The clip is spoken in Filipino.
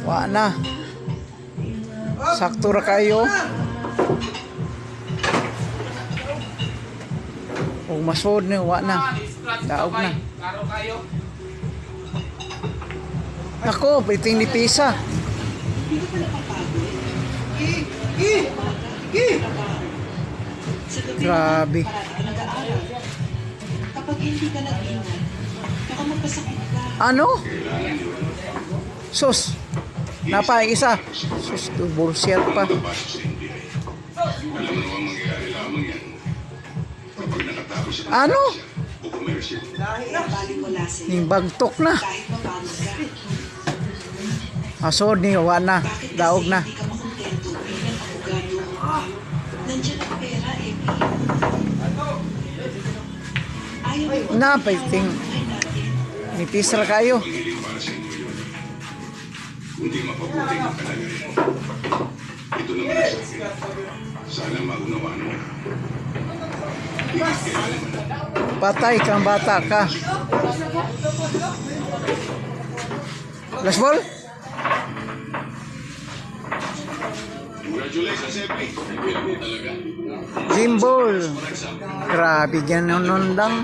Wa na. Sakto ra kayo. O masod ni wa na. Daog na. Ako, piting ni pisa. Grabe. Kapag hindi ka nag-ingat, baka magkasakit ka. Ano? Sus. Napay isa. Sus, bullshit pa. Alam mo naman mangyayari lamang yan. Kapag nakatapos siya ng Ano? o komersyo. Kaya bali mo lasing. Ning bagtok na. Kahit mapagod ka. Masod ni wa na. Bakit kasi Daog na. hindi ka makontento bilang abogado? Nandiyan ang pera, Epi. Ayaw mo Na, piting buhay natin. ni pisa ra kayo. Panghiling para sa inyo yun. Kundi mapabuti ng kalagayan. Ito naman ang sa akin. Sana maunawaan mo. Bakit kailangan mo na? Patay kang bata ka. Flashball? Congratulations, Epi. Nagbilang mo talaga. Gimbal. Grabe yan nunundang.